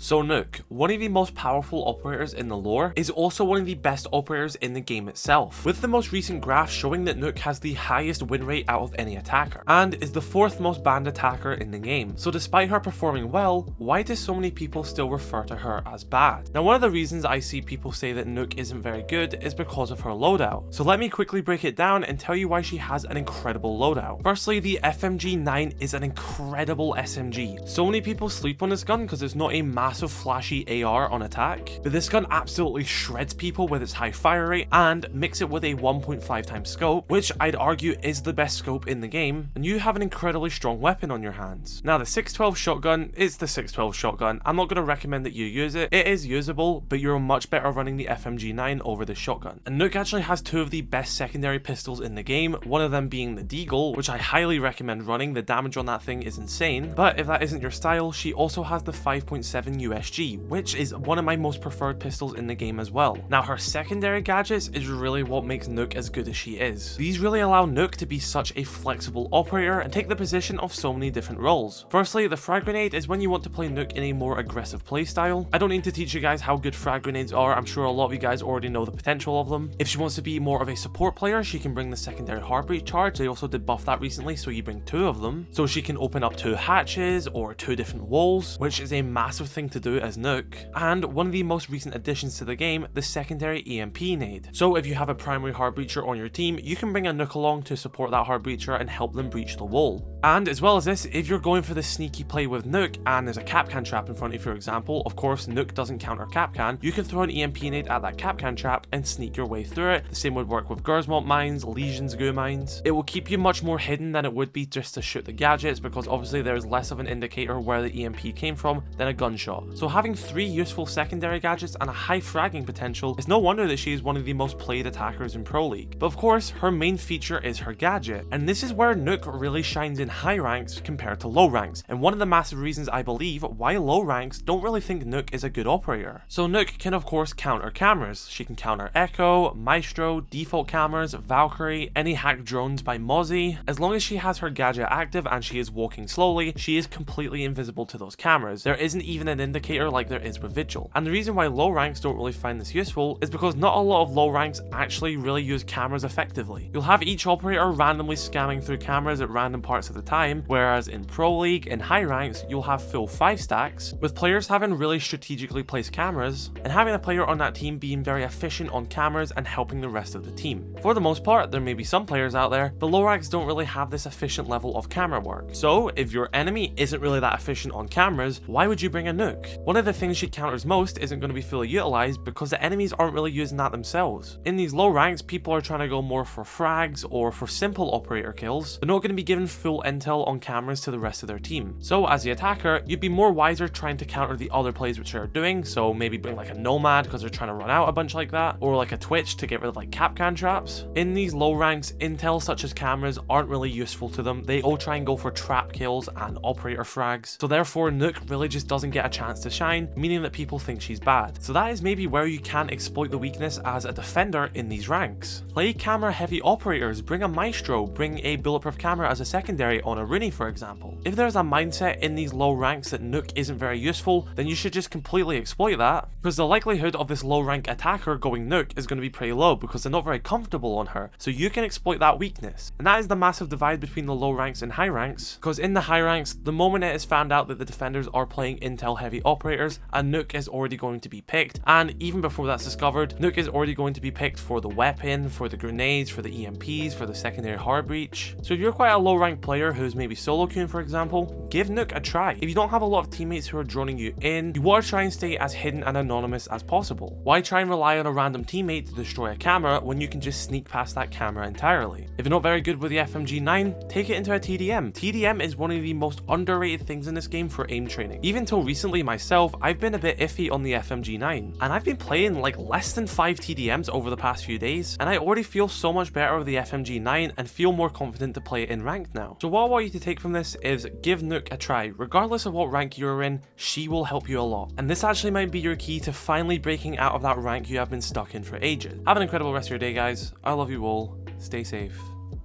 So Nøkk, one of the most powerful operators in the lore, is also one of the best operators in the game itself, with the most recent graph showing that Nøkk has the highest win rate out of any attacker, and is the 4th most banned attacker in the game. So despite her performing well, why do so many people still refer to her as bad? Now one of the reasons I see people say that Nøkk isn't very good is because of her loadout. So let me quickly break it down and tell you why she has an incredible loadout. Firstly, the FMG9 is an incredible SMG. So many people sleep on this gun because it's not a massive flashy AR on attack, but this gun absolutely shreds people with its high fire rate, and mix it with a 1.5 times scope, which I'd argue is the best scope in the game, and you have an incredibly strong weapon on your hands. Now the 612 shotgun is the 612 shotgun. I'm not going to recommend that you use it. It is usable, but you're much better running the FMG9 over the shotgun. And Nøkk actually has 2 of the best secondary pistols in the game, one of them being the Deagle, which I highly recommend running. The damage on that thing is insane, but if that isn't your style, she also has the 5.7 USG, which is one of my most preferred pistols in the game as well. Now her secondary gadgets is really what makes Nøkk as good as she is. These really allow Nøkk to be such a flexible operator and take the position of so many different roles. Firstly, the frag grenade is when you want to play Nøkk in a more aggressive playstyle. I don't need to teach you guys how good frag grenades are. I'm sure a lot of you guys already know the potential of them. If she wants to be more of a support player, she can bring the secondary heartbeat charge. They also did buff that recently, so you bring 2 of them. So she can open up 2 hatches or 2 different walls, which is a massive thing to do as Nøkk. And one of the most recent additions to the game, the secondary EMP nade. So if you have a primary heart breacher on your team, you can bring a Nøkk along to support that heart breacher and help them breach the wall. And as well as this, if you're going for the sneaky play with Nøkk and there's a Kapkan trap in front of you, for example, of course Nøkk doesn't counter Kapkan, you can throw an EMP nade at that Kapkan trap and sneak your way through it. The same would work with Gersmont mines, Legion's goo mines. It will keep you much more hidden than it would be just to shoot the gadgets, because obviously there's less of an indicator where the EMP came from than a gunshot. So having 3 useful secondary gadgets and a high fragging potential, it's no wonder that she is one of the most played attackers in Pro League. But of course, her main feature is her gadget, and this is where Nøkk really shines in high ranks compared to low ranks, and one of the massive reasons I believe why low ranks don't really think Nøkk is a good operator. So Nøkk can of course counter cameras. She can counter Echo, Maestro, default cameras, Valkyrie, any hacked drones by Mozzie. As long as she has her gadget active and she is walking slowly, she is completely invisible to those cameras. There isn't even an indicator like there is with Vigil. And the reason why low ranks don't really find this useful is because not a lot of low ranks actually really use cameras effectively. You'll have each operator randomly scamming through cameras at random parts of the time, whereas in Pro League and high ranks, you'll have full 5 stacks, with players having really strategically placed cameras, and having a player on that team being very efficient on cameras and helping the rest of the team. For the most part, there may be some players out there, but low ranks don't really have this efficient level of camera work. So if your enemy isn't really that efficient on cameras, why would you bring a Nøkk? One of the things she counters most isn't going to be fully utilized because the enemies aren't really using that themselves. In these low ranks, people are trying to go more for frags or for simple operator kills. They're not going to be given full intel on cameras to the rest of their team. So as the attacker, you'd be more wiser trying to counter the other plays which they're doing. So maybe bring like a Nomad because they're trying to run out a bunch like that, or like a Twitch to get rid of like Kapkan traps. In these low ranks, intel such as cameras aren't really useful to them. They all try and go for trap kills and operator frags. So therefore Nøkk really just doesn't get a chance to shine, meaning that people think she's bad. So that is maybe where you can exploit the weakness as a defender in these ranks. Play camera heavy operators, bring a Maestro, bring a bulletproof camera as a secondary on a Rooney for example. If there's a mindset in these low ranks that Nøkk isn't very useful, then you should just completely exploit that, because the likelihood of this low rank attacker going Nøkk is going to be pretty low because they're not very comfortable on her, so you can exploit that weakness. And that is the massive divide between the low ranks and high ranks, because in the high ranks, the moment it is found out that the defenders are playing intel heavy operators, a Nøkk is already going to be picked, and even before that's discovered, Nøkk is already going to be picked for the weapon, for the grenades, for the EMPs, for the secondary hard breach. So if you're quite a low rank player who's maybe solo queuing for example, give Nøkk a try. If you don't have a lot of teammates who are droning you in, you want to try and stay as hidden and anonymous as possible. Why try and rely on a random teammate to destroy a camera when you can just sneak past that camera entirely? If you're not very good with the FMG9, take it into a TDM. TDM is one of the most underrated things in this game for aim training. Even till recently myself, I've been a bit iffy on the FMG9, and I've been playing like less than 5 TDMs over the past few days, and I already feel so much better with the FMG9 and feel more confident to play it in ranked now. So what I want you to take from this is give Nøkk a try. Regardless of what rank you're in, she will help you a lot. And this actually might be your key to finally breaking out of that rank you have been stuck in for ages. Have an incredible rest of your day, guys. I love you all. Stay safe.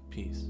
Peace.